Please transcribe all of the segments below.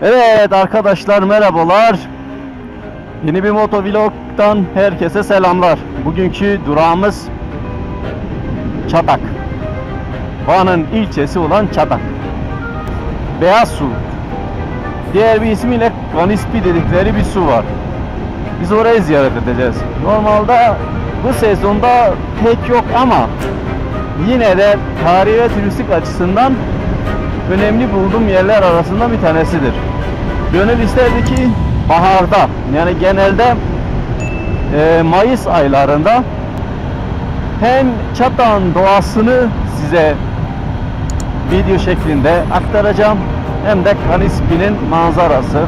Evet arkadaşlar, merhabalar. Yeni bir motovlogdan herkese selamlar. Bugünkü durağımız Çatak. Van'ın ilçesi olan Çatak. Beyaz su. Diğer bir ismiyle Kanispi dedikleri bir su var. Biz orayı ziyaret edeceğiz. Normalde bu sezonda pek yok ama yine de tarihi ve turistik açısından önemli bulduğum yerler arasında bir tanesidir. Gönül isterdi ki baharda, yani genelde Mayıs aylarında hem Çatak'ın doğasını size video şeklinde aktaracağım, hem de Kanispi'nin manzarası.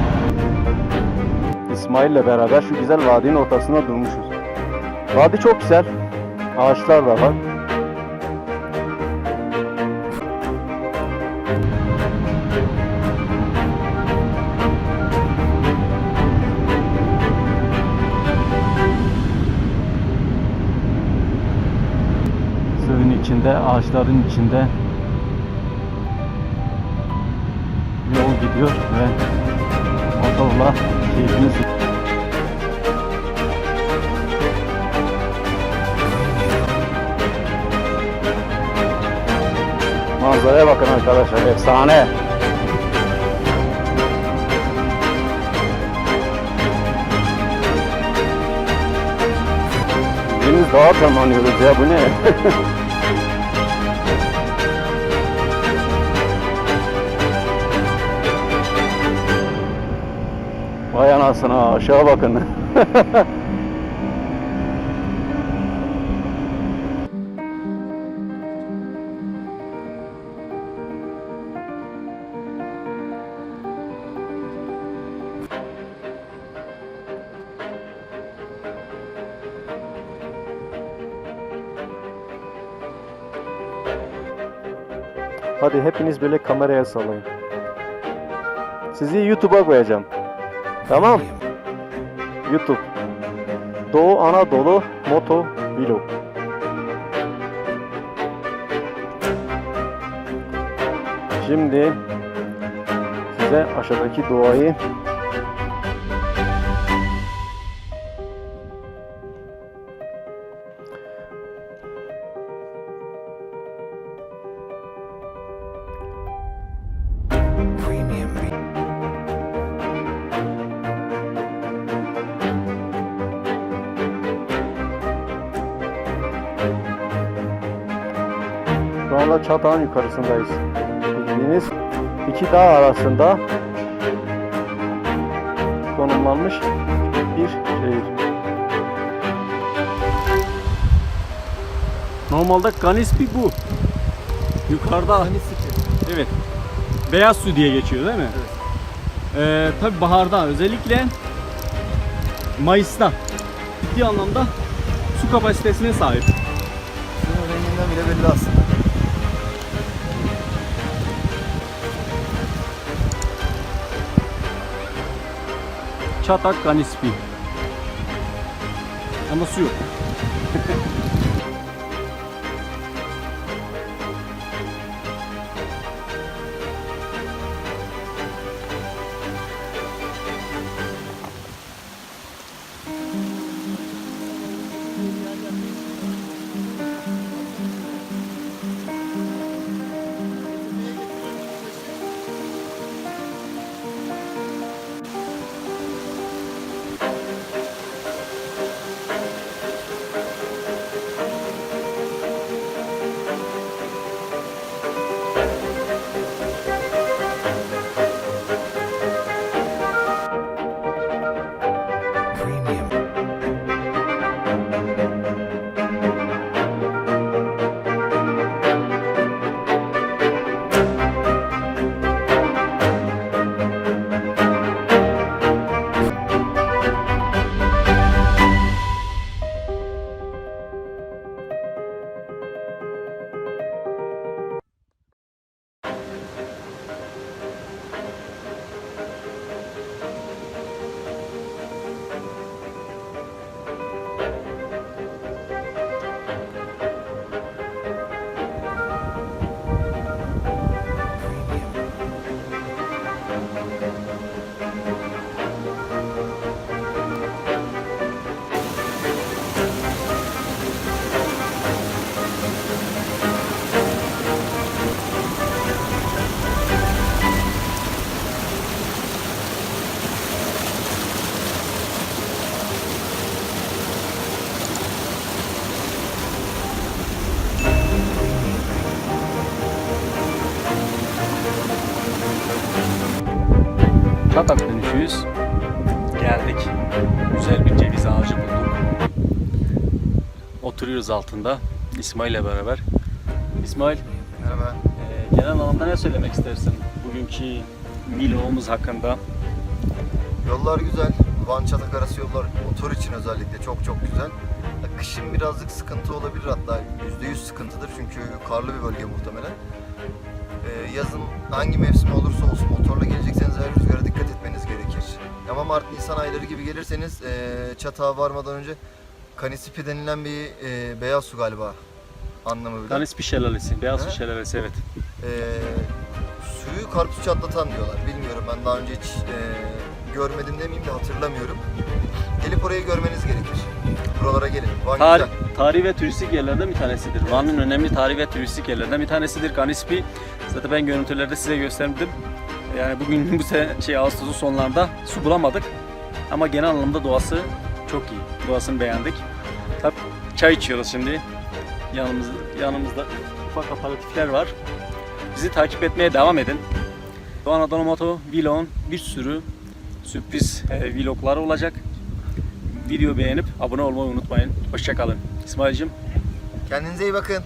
İsmail'le beraber şu güzel vadinin ortasında durmuşuz. Vadi çok güzel, ağaçlar da var. Suyun içinde, ağaçların içinde yol gidiyor ve motorla keyfini sürüyor. Manzaraya bakın arkadaşlar, efsane. Biz dağa tırmanıyoruz ya, bu ne? Vay anasına, aşağı bakın. Hadi hepiniz böyle kameraya sallayın. Sizi YouTube'a koyacağım. Tamam? YouTube. Doğu Anadolu Moto Vlog. Şimdi size aşağıdaki doğayı şu anda Çatak'ın yukarısındayız. Bildiğiniz iki dağ arasında konumlanmış bir şehir. Normalde Kanispi bu. Yukarıda. Kanispi. Evet. Beyaz su diye geçiyor değil mi? Evet. Tabi baharda, özellikle Mayıs'ta ciddi anlamda su kapasitesine sahip. Suyun renginden bile belli aslında. Çatak Kanispi. Ama su yok. Çatak dönüşüyüz. Geldik. Güzel bir ceviz ağacı bulduk. Oturuyoruz altında. İsmail ile beraber. İsmail, Merhaba. genel anlamda ne söylemek istersin bugünkü vlogumuz hakkında? Yollar güzel. Van Çatak arası yollar motor için özellikle çok güzel. Kışın birazcık sıkıntı olabilir, hatta %100 sıkıntıdır çünkü karlı bir bölge muhtemelen. Yazın hangi mevsim olursa olsun motorla gelecekseniz her rüzgara dikkat etmeniz gerekir. Ama Mart-Nisan ayları gibi gelirseniz Çatak'a varmadan önce Kanisipi denilen bir beyaz su galiba anlamı bile. Kanispi şelalesi, beyaz su He? şelalesi, evet. Suyu karpuz çatlatan diyorlar. Bilmiyorum, ben daha önce hiç görmedim demeyeyim de hatırlamıyorum. Gelip orayı görmeniz gerekir. Buralara gelin. Van güzel. Tarihi ve turistik yerlerden bir tanesidir. Van'ın önemli tarihi ve turistik yerlerden bir tanesidir Kanispi. Zaten ben görüntülerde size gösterdim. Yani bugün bu sene Ağustos'un sonlarında su bulamadık. Ama genel anlamda doğası çok iyi. Doğasını beğendik. Tabii çay içiyoruz şimdi. Yanımızda ufak aparatifler var. Bizi takip etmeye devam edin. Doğu Anadolu Moto Vlog'un bir sürü sürpriz vlogları olacak. Video beğenip abone olmayı unutmayın. Hoşça kalın. İsmail'cim. Kendinize iyi bakın.